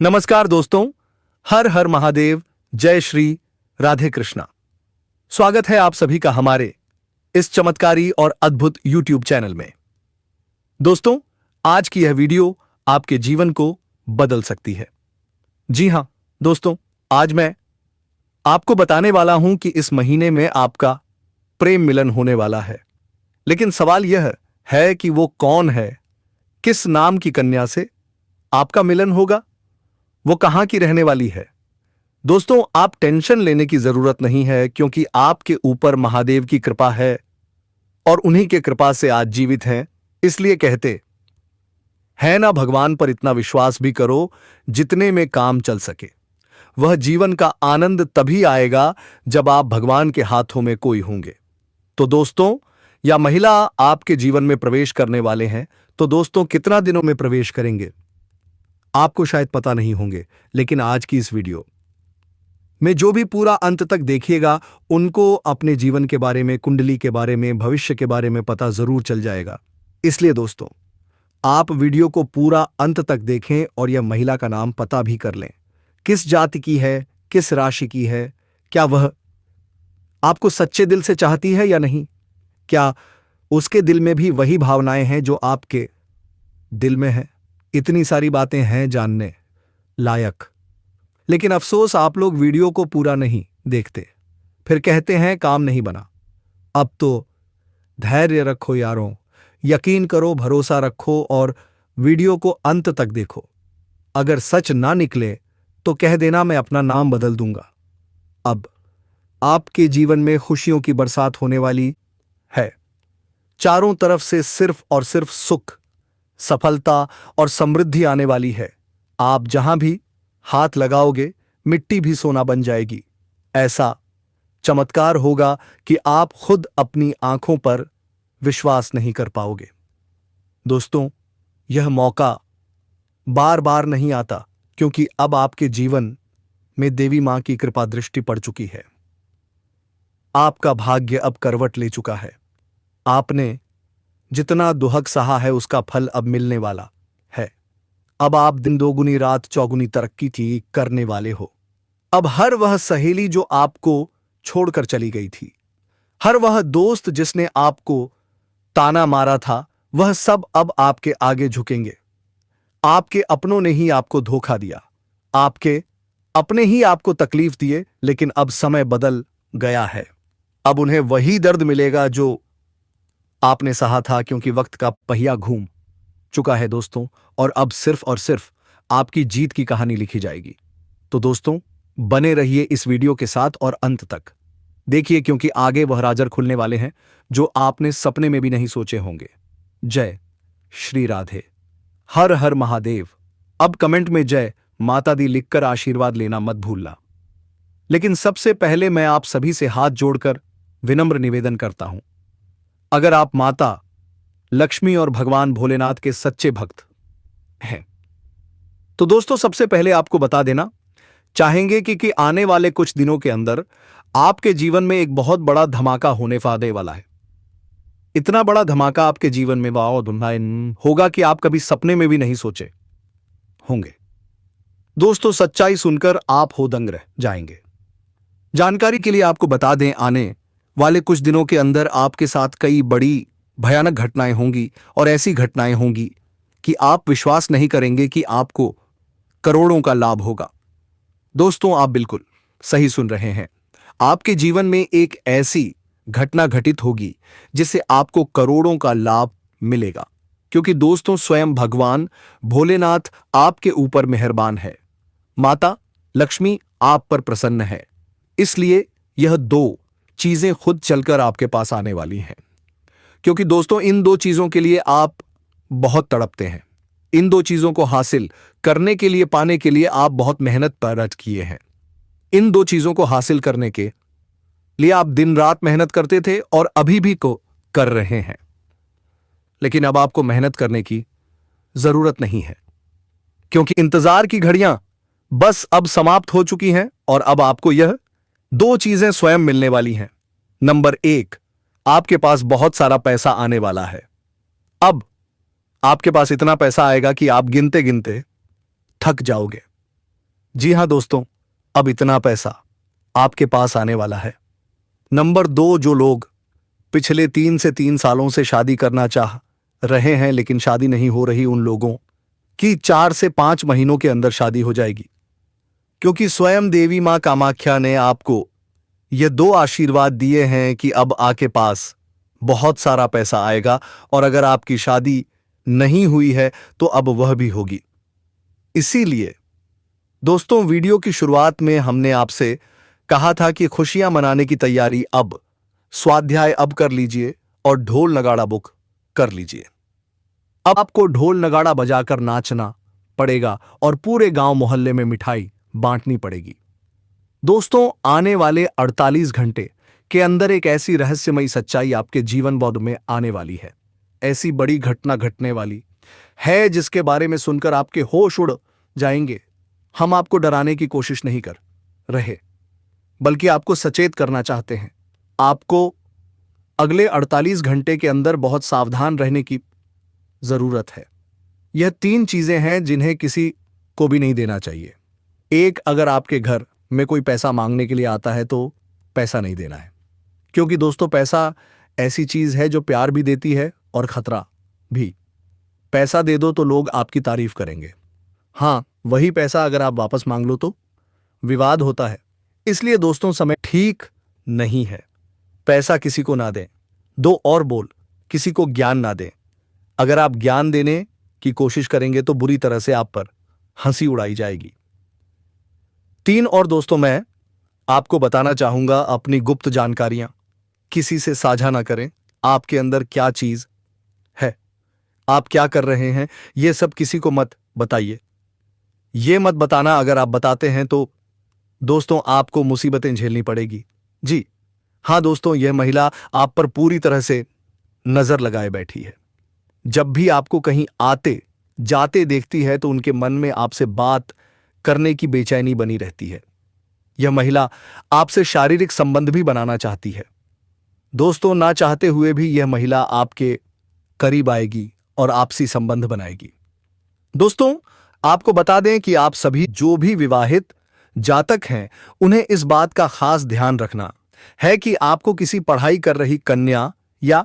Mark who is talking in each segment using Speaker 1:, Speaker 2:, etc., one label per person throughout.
Speaker 1: नमस्कार दोस्तों, हर हर महादेव, जय श्री राधे कृष्णा। स्वागत है आप सभी का हमारे इस चमत्कारी और अद्भुत YouTube चैनल में। दोस्तों, आज की यह वीडियो आपके जीवन को बदल सकती है। जी हां दोस्तों, आज मैं आपको बताने वाला हूं कि इस महीने में आपका प्रेम मिलन होने वाला है। लेकिन सवाल यह है कि वो कौन है, किस नाम की कन्या से आपका मिलन होगा, वो कहां की रहने वाली है। दोस्तों, आप टेंशन लेने की जरूरत नहीं है, क्योंकि आपके ऊपर महादेव की कृपा है और उन्हीं के कृपा से आज जीवित हैं। इसलिए कहते हैं ना, भगवान पर इतना विश्वास भी करो जितने में काम चल सके। वह जीवन का आनंद तभी आएगा जब आप भगवान के हाथों में कोई होंगे। तो दोस्तों, या महिला आपके जीवन में प्रवेश करने वाले हैं, तो दोस्तों कितना दिनों में प्रवेश करेंगे आपको शायद पता नहीं होंगे, लेकिन आज की इस वीडियो में जो भी पूरा अंत तक देखिएगा, उनको अपने जीवन के बारे में, कुंडली के बारे में, भविष्य के बारे में पता जरूर चल जाएगा। इसलिए दोस्तों, आप वीडियो को पूरा अंत तक देखें और यह महिला का नाम पता भी कर लें। किस जाति की है, किस राशि की है, क्या वह आपको सच्चे दिल से चाहती है या नहीं, क्या उसके दिल में भी वही भावनाएं हैं जो आपके दिल में है। इतनी सारी बातें हैं जानने लायक, लेकिन अफसोस आप लोग वीडियो को पूरा नहीं देखते, फिर कहते हैं काम नहीं बना। अब तो धैर्य रखो यारों, यकीन करो, भरोसा रखो और वीडियो को अंत तक देखो। अगर सच ना निकले तो कह देना, मैं अपना नाम बदल दूंगा। अब आपके जीवन में खुशियों की बरसात होने वाली है। चारों तरफ से सिर्फ और सिर्फ सुख, सफलता और समृद्धि आने वाली है। आप जहां भी हाथ लगाओगे, मिट्टी भी सोना बन जाएगी। ऐसा चमत्कार होगा कि आप खुद अपनी आंखों पर विश्वास नहीं कर पाओगे। दोस्तों, यह मौका बार बार नहीं आता, क्योंकि अब आपके जीवन में देवी मां की कृपा दृष्टि पड़ चुकी है। आपका भाग्य अब करवट ले चुका है। आपने जितना दुहक सहा है, उसका फल अब मिलने वाला है। अब आप दिन दोगुनी रात चौगुनी तरक्की की करने वाले हो। अब हर वह सहेली जो आपको छोड़कर चली गई थी, हर वह दोस्त जिसने आपको ताना मारा था, वह सब अब आपके आगे झुकेंगे। आपके अपनों ने ही आपको धोखा दिया, आपके अपने ही आपको तकलीफ दिए, लेकिन अब समय बदल गया है। अब उन्हें वही दर्द मिलेगा जो आपने सहा था, क्योंकि वक्त का पहिया घूम चुका है दोस्तों, और अब सिर्फ और सिर्फ आपकी जीत की कहानी लिखी जाएगी। तो दोस्तों, बने रहिए इस वीडियो के साथ और अंत तक देखिए, क्योंकि आगे वह राजर खुलने वाले हैं जो आपने सपने में भी नहीं सोचे होंगे। जय श्री राधे, हर हर महादेव। अब कमेंट में जय माता दी लिखकर आशीर्वाद लेना मत भूलना। लेकिन सबसे पहले मैं आप सभी से हाथ जोड़कर विनम्र निवेदन करता हूं, अगर आप माता लक्ष्मी और भगवान भोलेनाथ के सच्चे भक्त हैं, तो दोस्तों सबसे पहले आपको बता देना चाहेंगे कि आने वाले कुछ दिनों के अंदर आपके जीवन में एक बहुत बड़ा धमाका होने वाला है। इतना बड़ा धमाका आपके जीवन में होगा कि आप कभी सपने में भी नहीं सोचे होंगे। दोस्तों, सच्चाई सुनकर आप हो दंग रह जाएंगे। जानकारी के लिए आपको बता दें, आने वाले कुछ दिनों के अंदर आपके साथ कई बड़ी भयानक घटनाएं होंगी, और ऐसी घटनाएं होंगी कि आप विश्वास नहीं करेंगे कि आपको करोड़ों का लाभ होगा। दोस्तों, आप बिल्कुल सही सुन रहे हैं। आपके जीवन में एक ऐसी घटना घटित होगी जिससे आपको करोड़ों का लाभ मिलेगा, क्योंकि दोस्तों स्वयं भगवान भोलेनाथ आपके ऊपर मेहरबान है। माता लक्ष्मी आप पर प्रसन्न है। इसलिए यह दो चीजें खुद चलकर आपके पास आने वाली हैं, क्योंकि दोस्तों इन दो चीजों के लिए आप बहुत तड़पते हैं। इन दो चीजों को हासिल करने के लिए, पाने के लिए आप बहुत मेहनत पर किए हैं। इन दो चीजों को हासिल करने के लिए आप दिन रात मेहनत करते थे और अभी भी को कर रहे हैं, लेकिन अब आपको मेहनत करने की जरूरत नहीं है, क्योंकि इंतजार की घड़ियां बस अब समाप्त हो चुकी हैं और अब आपको यह दो चीजें स्वयं मिलने वाली हैं। नंबर एक, आपके पास बहुत सारा पैसा आने वाला है। अब आपके पास इतना पैसा आएगा कि आप गिनते गिनते थक जाओगे। जी हाँ दोस्तों, अब इतना पैसा आपके पास आने वाला है। नंबर 2, जो लोग पिछले 3 सालों से शादी करना चाह रहे हैं लेकिन शादी नहीं हो रही, उन लोगों की 4 से 5 महीनों के अंदर शादी हो जाएगी, क्योंकि स्वयं देवी मां कामाख्या ने आपको ये 2 आशीर्वाद दिए हैं कि अब आपके पास बहुत सारा पैसा आएगा, और अगर आपकी शादी नहीं हुई है तो अब वह भी होगी। इसीलिए दोस्तों, वीडियो की शुरुआत में हमने आपसे कहा था कि खुशियां मनाने की तैयारी अब, स्वाध्याय अब कर लीजिए और ढोल नगाड़ा बुक कर लीजिए। अब आपको ढोल नगाड़ा बजाकर नाचना पड़ेगा और पूरे गांव मोहल्ले में मिठाई बांटनी पड़ेगी। दोस्तों, आने वाले 48 घंटे के अंदर एक ऐसी रहस्यमयी सच्चाई आपके जीवन बौद्ध में आने वाली है। ऐसी बड़ी घटना घटने वाली है जिसके बारे में सुनकर आपके होश उड़ जाएंगे। हम आपको डराने की कोशिश नहीं कर रहे, बल्कि आपको सचेत करना चाहते हैं। आपको अगले 48 घंटे के अंदर बहुत सावधान रहने की जरूरत है। यह 3 चीजें हैं जिन्हें किसी को भी नहीं देना चाहिए। 1, अगर आपके घर में कोई पैसा मांगने के लिए आता है तो पैसा नहीं देना है, क्योंकि दोस्तों पैसा ऐसी चीज है जो प्यार भी देती है और खतरा भी। पैसा दे दो तो लोग आपकी तारीफ करेंगे। हाँ, वही पैसा अगर आप वापस मांग लो तो विवाद होता है। इसलिए दोस्तों, समय ठीक नहीं है। पैसा किसी को ना दें। 2 और बोल, किसी को ज्ञान ना दें। अगर आप ज्ञान देने की कोशिश करेंगे तो बुरी तरह से आप पर हंसी उड़ाई जाएगी। 3 और दोस्तों, मैं आपको बताना चाहूंगा, अपनी गुप्त जानकारियां किसी से साझा ना करें। आपके अंदर क्या चीज है, आप क्या कर रहे हैं, यह सब किसी को मत बताइए। यह मत बताना, अगर आप बताते हैं तो दोस्तों आपको मुसीबतें झेलनी पड़ेगी। जी हां दोस्तों, यह महिला आप पर पूरी तरह से नजर लगाए बैठी है। जब भी आपको कहीं आते जाते देखती है तो उनके मन में आपसे बात करने की बेचैनी बनी रहती है। यह महिला आपसे शारीरिक संबंध भी बनाना चाहती है। दोस्तों, ना चाहते हुए भी यह महिला आपके करीब आएगी और आपसी संबंध बनाएगी। दोस्तों, आपको बता दें कि आप सभी जो भी विवाहित जातक हैं, उन्हें इस बात का खास ध्यान रखना है कि आपको किसी पढ़ाई कर रही कन्या या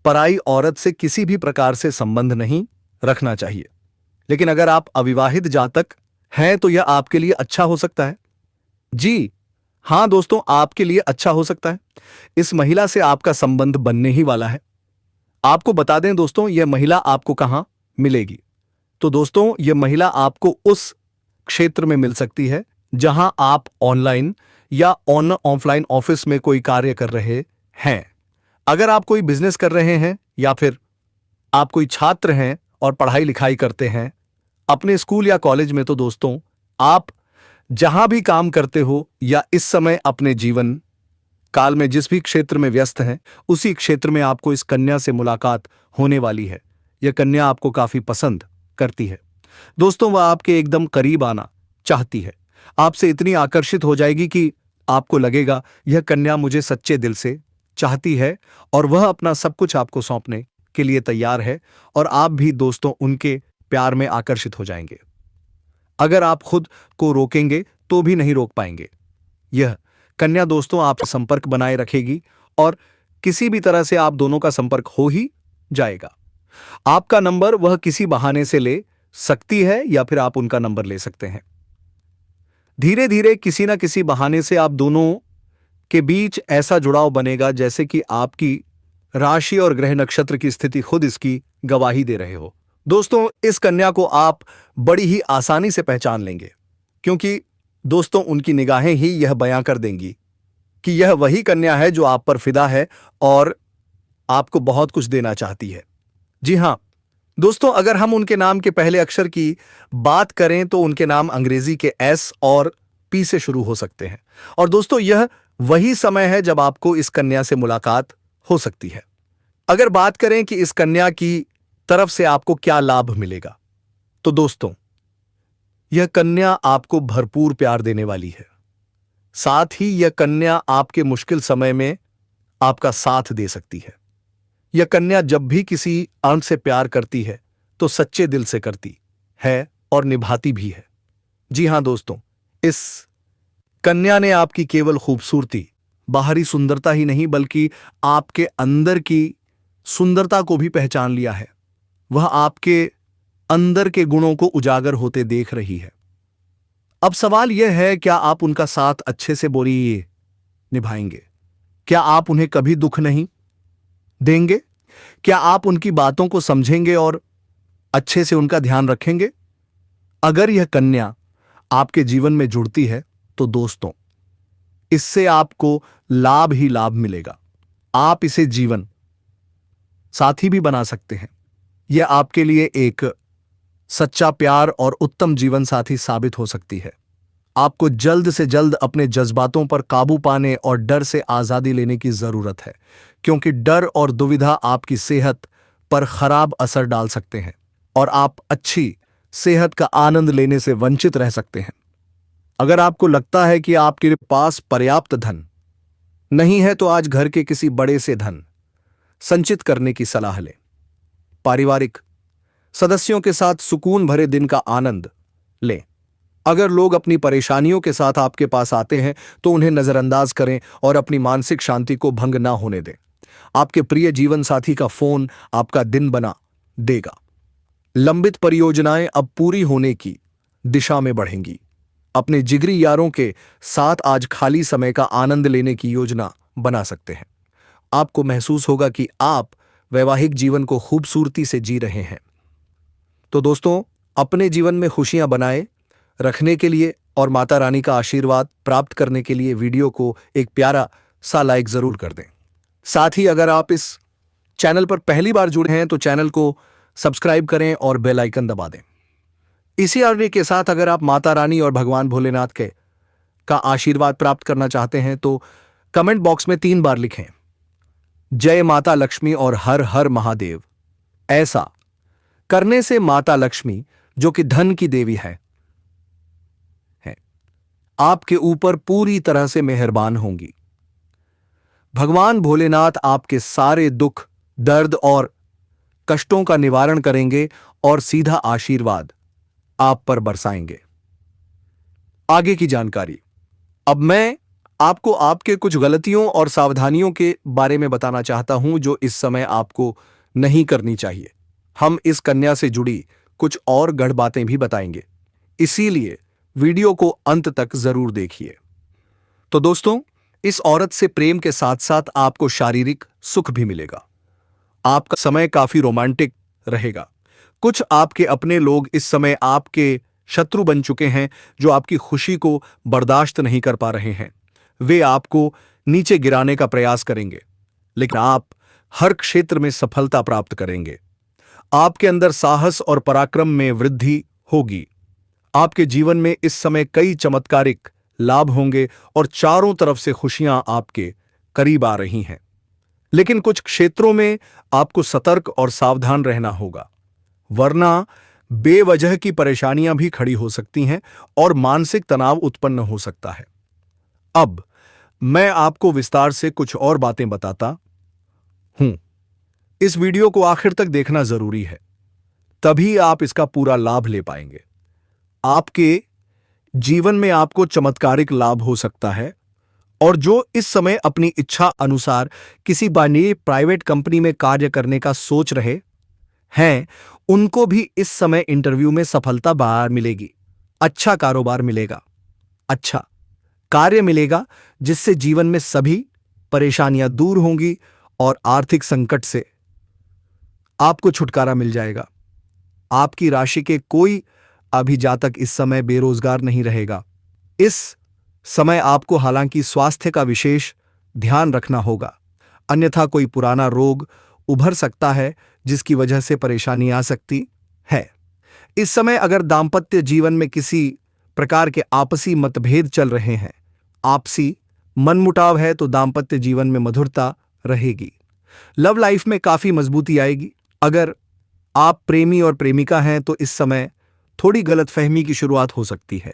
Speaker 1: पराई औरत से किसी भी प्रकार से संबंध नहीं रखना चाहिए। लेकिन अगर आप अविवाहित जातक हैं तो यह आपके लिए अच्छा हो सकता है। जी हां दोस्तों, आपके लिए अच्छा हो सकता है। इस महिला से आपका संबंध बनने ही वाला है। आपको बता दें दोस्तों, यह महिला आपको कहां मिलेगी। तो दोस्तों, यह महिला आपको उस क्षेत्र में मिल सकती है जहां आप ऑनलाइन या ऑफलाइन ऑफिस में कोई कार्य कर रहे हैं। अगर आप कोई बिजनेस कर रहे हैं या फिर आप कोई छात्र हैं और पढ़ाई लिखाई करते हैं अपने स्कूल या कॉलेज में, तो दोस्तों आप जहां भी काम करते हो या इस समय अपने जीवन काल में जिस भी क्षेत्र में व्यस्त हैं, उसी क्षेत्र में आपको इस कन्या से मुलाकात होने वाली है। यह कन्या आपको काफी पसंद करती है। दोस्तों, वह आपके एकदम करीब आना चाहती है। आपसे इतनी आकर्षित हो जाएगी कि आपको लगेगा यह कन्या मुझे सच्चे दिल से चाहती है और वह अपना सब कुछ आपको सौंपने के लिए तैयार है, और आप भी दोस्तों उनके प्यार में आकर्षित हो जाएंगे। अगर आप खुद को रोकेंगे तो भी नहीं रोक पाएंगे। यह कन्या दोस्तों आपसे संपर्क बनाए रखेगी और किसी भी तरह से आप दोनों का संपर्क हो ही जाएगा। आपका नंबर वह किसी बहाने से ले सकती है या फिर आप उनका नंबर ले सकते हैं। धीरे धीरे किसी ना किसी बहाने से आप दोनों के बीच ऐसा जुड़ाव बनेगा जैसे कि आपकी राशि और ग्रह नक्षत्र की स्थिति खुद इसकी गवाही दे रहे हो। दोस्तों, इस कन्या को आप बड़ी ही आसानी से पहचान लेंगे, क्योंकि दोस्तों उनकी निगाहें ही यह बयां कर देंगी कि यह वही कन्या है जो आप पर फिदा है और आपको बहुत कुछ देना चाहती है। जी हां दोस्तों, अगर हम उनके नाम के पहले अक्षर की बात करें तो उनके नाम अंग्रेजी के एस और पी से शुरू हो सकते हैं। और दोस्तों, यह वही समय है जब आपको इस कन्या से मुलाकात हो सकती है। अगर बात करें कि इस कन्या की तरफ से आपको क्या लाभ मिलेगा, तो दोस्तों यह कन्या आपको भरपूर प्यार देने वाली है। साथ ही यह कन्या आपके मुश्किल समय में आपका साथ दे सकती है। यह कन्या जब भी किसी अंश से प्यार करती है तो सच्चे दिल से करती है और निभाती भी है। जी हां दोस्तों, इस कन्या ने आपकी केवल खूबसूरती, बाहरी सुंदरता ही नहीं बल्कि आपके अंदर की सुंदरता को भी पहचान लिया है। वह आपके अंदर के गुणों को उजागर होते देख रही है। अब सवाल यह है, क्या आप उनका साथ अच्छे से बोलिए निभाएंगे? क्या आप उन्हें कभी दुख नहीं देंगे? क्या आप उनकी बातों को समझेंगे और अच्छे से उनका ध्यान रखेंगे? अगर यह कन्या आपके जीवन में जुड़ती है तो दोस्तों, इससे आपको लाभ ही लाभ मिलेगा। आप इसे जीवन साथी भी बना सकते हैं। यह आपके लिए एक सच्चा प्यार और उत्तम जीवन साथी साबित हो सकती है। आपको जल्द से जल्द अपने जज्बातों पर काबू पाने और डर से आजादी लेने की जरूरत है, क्योंकि डर और दुविधा आपकी सेहत पर खराब असर डाल सकते हैं और आप अच्छी सेहत का आनंद लेने से वंचित रह सकते हैं। अगर आपको लगता है कि आपके पास पर्याप्त धन नहीं है, तो आज घर के किसी बड़े से धन संचित करने की सलाह लें। पारिवारिक सदस्यों के साथ सुकून भरे दिन का आनंद लें। अगर लोग अपनी परेशानियों के साथ आपके पास आते हैं तो उन्हें नजरअंदाज करें और अपनी मानसिक शांति को भंग ना होने दें। आपके प्रिय जीवन साथी का फोन आपका दिन बना देगा। लंबित परियोजनाएं अब पूरी होने की दिशा में बढ़ेंगी। अपने जिगरी यारों के साथ आज खाली समय का आनंद लेने की योजना बना सकते हैं। आपको महसूस होगा कि आप वैवाहिक जीवन को खूबसूरती से जी रहे हैं। तो दोस्तों, अपने जीवन में खुशियां बनाए रखने के लिए और माता रानी का आशीर्वाद प्राप्त करने के लिए वीडियो को एक प्यारा सा लाइक जरूर कर दें। साथ ही अगर आप इस चैनल पर पहली बार जुड़े हैं तो चैनल को सब्सक्राइब करें और बेल आइकन दबा दें। इसी आगे के साथ अगर आप माता रानी और भगवान भोलेनाथ के का आशीर्वाद प्राप्त करना चाहते हैं तो कमेंट बॉक्स में 3 बार लिखें, जय माता लक्ष्मी और हर हर महादेव। ऐसा करने से माता लक्ष्मी, जो कि धन की देवी है, आपके ऊपर पूरी तरह से मेहरबान होंगी। भगवान भोलेनाथ आपके सारे दुख, दर्द और कष्टों का निवारण करेंगे और सीधा आशीर्वाद आप पर बरसाएंगे। आगे की जानकारी अब मैं आपको आपके कुछ गलतियों और सावधानियों के बारे में बताना चाहता हूं जो इस समय आपको नहीं करनी चाहिए। हम इस कन्या से जुड़ी कुछ और गढ़ बातें भी बताएंगे, इसीलिए वीडियो को अंत तक जरूर देखिए। तो दोस्तों, इस औरत से प्रेम के साथ साथ आपको शारीरिक सुख भी मिलेगा। आपका समय काफी रोमांटिक रहेगा। कुछ आपके अपने लोग इस समय आपके शत्रु बन चुके हैं जो आपकी खुशी को बर्दाश्त नहीं कर पा रहे हैं। वे आपको नीचे गिराने का प्रयास करेंगे, लेकिन आप हर क्षेत्र में सफलता प्राप्त करेंगे। आपके अंदर साहस और पराक्रम में वृद्धि होगी। आपके जीवन में इस समय कई चमत्कारिक लाभ होंगे और चारों तरफ से खुशियां आपके करीब आ रही हैं। लेकिन कुछ क्षेत्रों में आपको सतर्क और सावधान रहना होगा, वरना बेवजह की परेशानियां भी खड़ी हो सकती हैं और मानसिक तनाव उत्पन्न हो सकता है। अब मैं आपको विस्तार से कुछ और बातें बताता हूं। इस वीडियो को आखिर तक देखना जरूरी है, तभी आप इसका पूरा लाभ ले पाएंगे। आपके जीवन में आपको चमत्कारिक लाभ हो सकता है और जो इस समय अपनी इच्छा अनुसार किसी बड़ी प्राइवेट कंपनी में कार्य करने का सोच रहे हैं, उनको भी इस समय इंटरव्यू में सफलता बाहर मिलेगी। अच्छा कारोबार मिलेगा, अच्छा कार्य मिलेगा, जिससे जीवन में सभी परेशानियां दूर होंगी और आर्थिक संकट से आपको छुटकारा मिल जाएगा। आपकी राशि के कोई अभिजातक इस समय बेरोजगार नहीं रहेगा। इस समय आपको हालांकि स्वास्थ्य का विशेष ध्यान रखना होगा, अन्यथा कोई पुराना रोग उभर सकता है जिसकी वजह से परेशानी आ सकती है। इस समय अगर दांपत्य जीवन में किसी प्रकार के आपसी मतभेद चल रहे हैं, आपसी मनमुटाव है, तो दांपत्य जीवन में मधुरता रहेगी। लव लाइफ में काफी मजबूती आएगी। अगर आप प्रेमी और प्रेमिका हैं तो इस समय थोड़ी गलतफहमी की शुरुआत हो सकती है,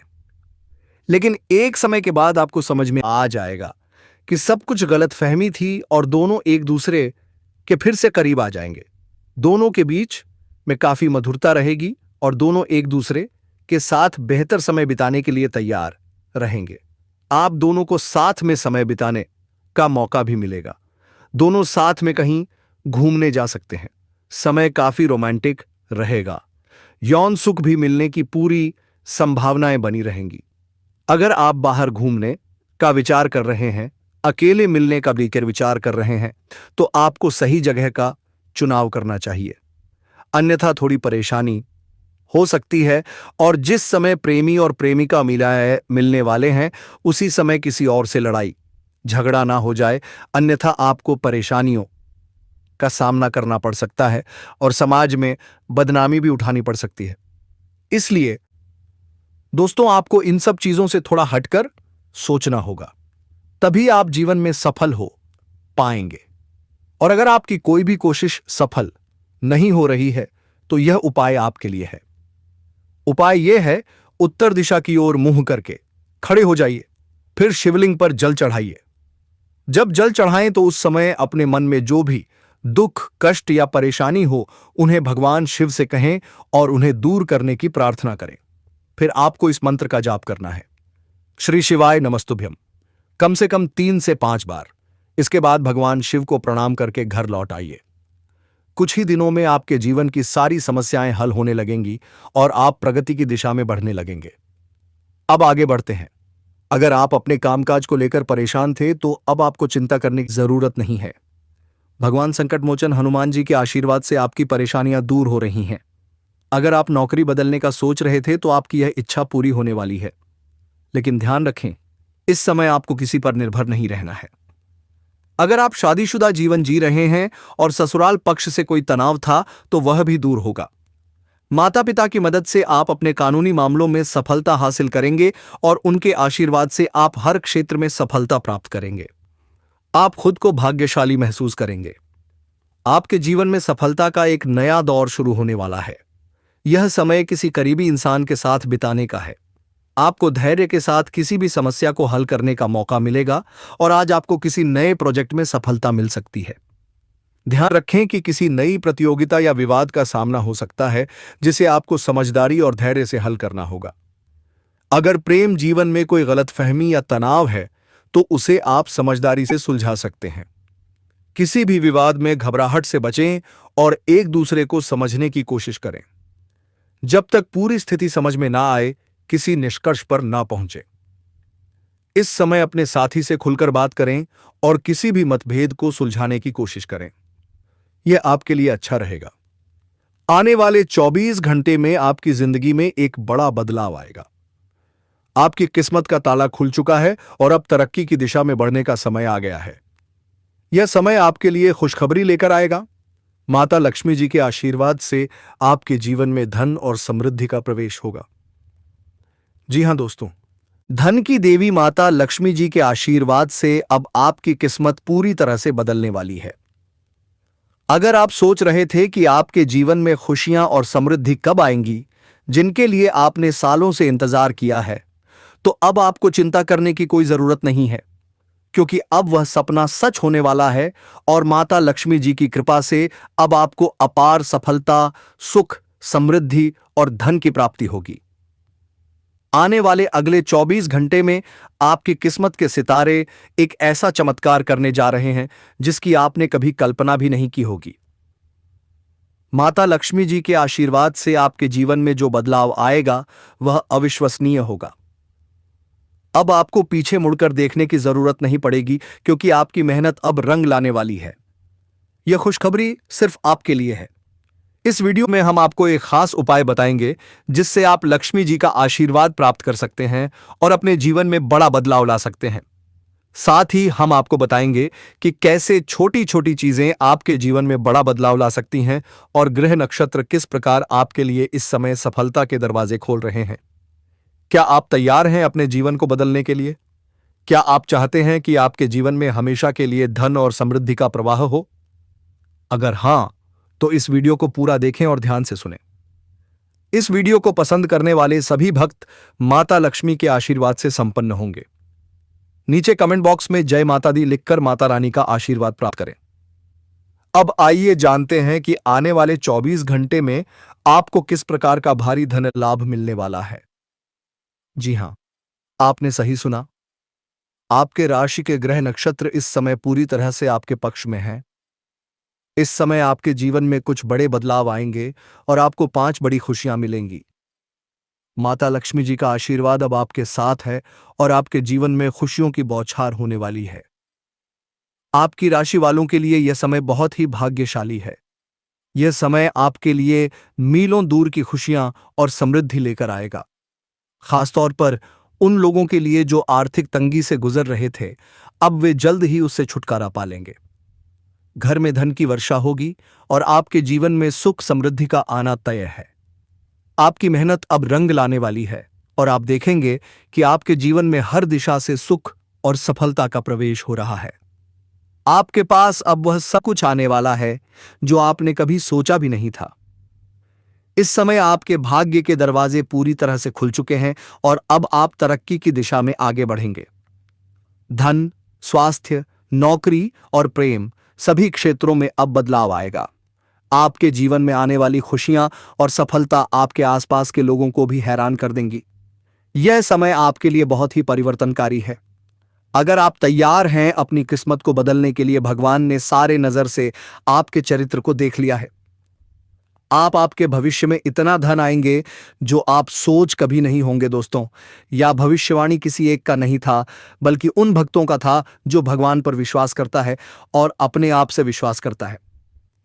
Speaker 1: लेकिन एक समय के बाद आपको समझ में आ जाएगा कि सब कुछ गलतफहमी थी और दोनों एक दूसरे के फिर से करीब आ जाएंगे। दोनों के बीच में काफी मधुरता रहेगी और दोनों एक दूसरे के साथ बेहतर समय बिताने के लिए तैयार रहेंगे। आप दोनों को साथ में समय बिताने का मौका भी मिलेगा। दोनों साथ में कहीं घूमने जा सकते हैं। समय काफी रोमांटिक रहेगा। यौन सुख भी मिलने की पूरी संभावनाएं बनी रहेंगी। अगर आप बाहर घूमने का विचार कर रहे हैं, अकेले मिलने का भी विचार कर रहे हैं, तो आपको सही जगह का चुनाव करना चाहिए, अन्यथा थोड़ी परेशानी हो सकती है। और जिस समय प्रेमी और प्रेमिका मिलने वाले हैं, उसी समय किसी और से लड़ाई झगड़ा ना हो जाए, अन्यथा आपको परेशानियों का सामना करना पड़ सकता है और समाज में बदनामी भी उठानी पड़ सकती है। इसलिए दोस्तों, आपको इन सब चीजों से थोड़ा हटकर सोचना होगा, तभी आप जीवन में सफल हो पाएंगे। और अगर आपकी कोई भी कोशिश सफल नहीं हो रही है, तो यह उपाय आपके लिए है। उपाय यह है, उत्तर दिशा की ओर मुंह करके खड़े हो जाइए, फिर शिवलिंग पर जल चढ़ाइए। जब जल चढ़ाएं तो उस समय अपने मन में जो भी दुख, कष्ट या परेशानी हो, उन्हें भगवान शिव से कहें और उन्हें दूर करने की प्रार्थना करें। फिर आपको इस मंत्र का जाप करना है, श्री शिवाय नमस्तुभ्यम, कम से कम 3 से 5 बार। इसके बाद भगवान शिव को प्रणाम करके घर लौट आइए। कुछ ही दिनों में आपके जीवन की सारी समस्याएं हल होने लगेंगी और आप प्रगति की दिशा में बढ़ने लगेंगे। अब आगे बढ़ते हैं। अगर आप अपने कामकाज को लेकर परेशान थे, तो अब आपको चिंता करने की जरूरत नहीं है। भगवान संकट मोचन हनुमान जी के आशीर्वाद से आपकी परेशानियां दूर हो रही हैं। अगर आप नौकरी बदलने का सोच रहे थे, तो आपकी यह इच्छा पूरी होने वाली है। लेकिन ध्यान रखें, इस समय आपको किसी पर निर्भर नहीं रहना है। अगर आप शादीशुदा जीवन जी रहे हैं और ससुराल पक्ष से कोई तनाव था, तो वह भी दूर होगा। माता पिता की मदद से आप अपने कानूनी मामलों में सफलता हासिल करेंगे और उनके आशीर्वाद से आप हर क्षेत्र में सफलता प्राप्त करेंगे। आप खुद को भाग्यशाली महसूस करेंगे। आपके जीवन में सफलता का एक नया दौर शुरू होने वाला है। यह समय किसी करीबी इंसान के साथ बिताने का है। आपको धैर्य के साथ किसी भी समस्या को हल करने का मौका मिलेगा और आज आपको किसी नए प्रोजेक्ट में सफलता मिल सकती है। ध्यान रखें कि किसी नई प्रतियोगिता या विवाद का सामना हो सकता है, जिसे आपको समझदारी और धैर्य से हल करना होगा। अगर प्रेम जीवन में कोई गलतफहमी या तनाव है, तो उसे आप समझदारी से सुलझा सकते हैं। किसी भी विवाद में घबराहट से बचें और एक दूसरे को समझने की कोशिश करें। जब तक पूरी स्थिति समझ में ना आए, किसी निष्कर्ष पर ना पहुंचे। इस समय अपने साथी से खुलकर बात करें और किसी भी मतभेद को सुलझाने की कोशिश करें। यह आपके लिए अच्छा रहेगा। आने वाले 24 घंटे में आपकी जिंदगी में एक बड़ा बदलाव आएगा। आपकी किस्मत का ताला खुल चुका है और अब तरक्की की दिशा में बढ़ने का समय आ गया है। यह समय आपके लिए खुशखबरी लेकर आएगा। माता लक्ष्मी जी के आशीर्वाद से आपके जीवन में धन और समृद्धि का प्रवेश होगा। जी हां दोस्तों, धन की देवी माता लक्ष्मी जी के आशीर्वाद से अब आपकी किस्मत पूरी तरह से बदलने वाली है। अगर आप सोच रहे थे कि आपके जीवन में खुशियां और समृद्धि कब आएंगी, जिनके लिए आपने सालों से इंतजार किया है, तो अब आपको चिंता करने की कोई जरूरत नहीं है, क्योंकि अब वह सपना सच होने वाला है और माता लक्ष्मी जी की कृपा से अब आपको अपार सफलता, सुख, समृद्धि और धन की प्राप्ति होगी। आने वाले अगले 24 घंटे में आपकी किस्मत के सितारे एक ऐसा चमत्कार करने जा रहे हैं जिसकी आपने कभी कल्पना भी नहीं की होगी। माता लक्ष्मी जी के आशीर्वाद से आपके जीवन में जो बदलाव आएगा, वह अविश्वसनीय होगा। अब आपको पीछे मुड़कर देखने की जरूरत नहीं पड़ेगी, क्योंकि आपकी मेहनत अब रंग लाने वाली है। यह खुशखबरी सिर्फ आपके लिए है। इस वीडियो में हम आपको एक खास उपाय बताएंगे, जिससे आप लक्ष्मी जी का आशीर्वाद प्राप्त कर सकते हैं और अपने जीवन में बड़ा बदलाव ला सकते हैं। साथ ही हम आपको बताएंगे कि कैसे छोटी छोटी चीजें आपके जीवन में बड़ा बदलाव ला सकती हैं और ग्रह नक्षत्र किस प्रकार आपके लिए इस समय सफलता के दरवाजे खोल रहे हैं। क्या आप तैयार हैं अपने जीवन को बदलने के लिए? क्या आप चाहते हैं कि आपके जीवन में हमेशा के लिए धन और समृद्धि का प्रवाह हो? अगर हां, तो इस वीडियो को पूरा देखें और ध्यान से सुनें। इस वीडियो को पसंद करने वाले सभी भक्त माता लक्ष्मी के आशीर्वाद से संपन्न होंगे। नीचे कमेंट बॉक्स में जय माता दी लिखकर माता रानी का आशीर्वाद प्राप्त करें। अब आइए जानते हैं कि आने वाले 24 घंटे में आपको किस प्रकार का भारी धन लाभ मिलने वाला है। जी हां, आपने सही सुना। आपके राशि के ग्रह नक्षत्र इस समय पूरी तरह से आपके पक्ष में हैं। इस समय आपके जीवन में कुछ बड़े बदलाव आएंगे और आपको 5 बड़ी खुशियां मिलेंगी। माता लक्ष्मी जी का आशीर्वाद अब आपके साथ है और आपके जीवन में खुशियों की बौछार होने वाली है। आपकी राशि वालों के लिए यह समय बहुत ही भाग्यशाली है। यह समय आपके लिए मीलों दूर की खुशियां और समृद्धि लेकर आएगा। खासतौर पर उन लोगों के लिए जो आर्थिक तंगी से गुजर रहे थे, अब वे जल्द ही उससे छुटकारा पा लेंगे। घर में धन की वर्षा होगी और आपके जीवन में सुख समृद्धि का आना तय है। आपकी मेहनत अब रंग लाने वाली है और आप देखेंगे कि आपके जीवन में हर दिशा से सुख और सफलता का प्रवेश हो रहा है। आपके पास अब वह सब कुछ आने वाला है जो आपने कभी सोचा भी नहीं था। इस समय आपके भाग्य के दरवाजे पूरी तरह से खुल चुके हैं और अब आप तरक्की की दिशा में आगे बढ़ेंगे। धन, स्वास्थ्य, नौकरी और प्रेम सभी क्षेत्रों में अब बदलाव आएगा। आपके जीवन में आने वाली खुशियां और सफलता आपके आसपास के लोगों को भी हैरान कर देंगी। यह समय आपके लिए बहुत ही परिवर्तनकारी है। अगर आप तैयार हैं अपनी किस्मत को बदलने के लिए, भगवान ने सारे नजर से आपके चरित्र को देख लिया है। आपके भविष्य में इतना धन आएंगे जो आप सोच कभी नहीं होंगे दोस्तों। यह भविष्यवाणी किसी एक का नहीं था, बल्कि उन भक्तों का था जो भगवान पर विश्वास करता है और अपने आप से विश्वास करता है।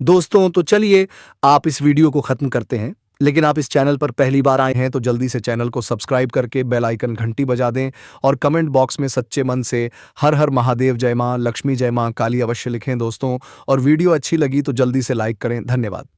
Speaker 1: दोस्तों, तो चलिए आप इस वीडियो को खत्म करते हैं, लेकिन आप इस चैनल पर पहली बार आए हैं तो जल्दी से चैनल को सब्सक्राइब करके बेल आइकन घंटी बजा दें और कमेंट बॉक्स में सच्चे मन से हर हर महादेव, जय मां लक्ष्मी, जय मां काली अवश्य लिखें दोस्तों। और वीडियो अच्छी लगी तो जल्दी से लाइक करें। धन्यवाद।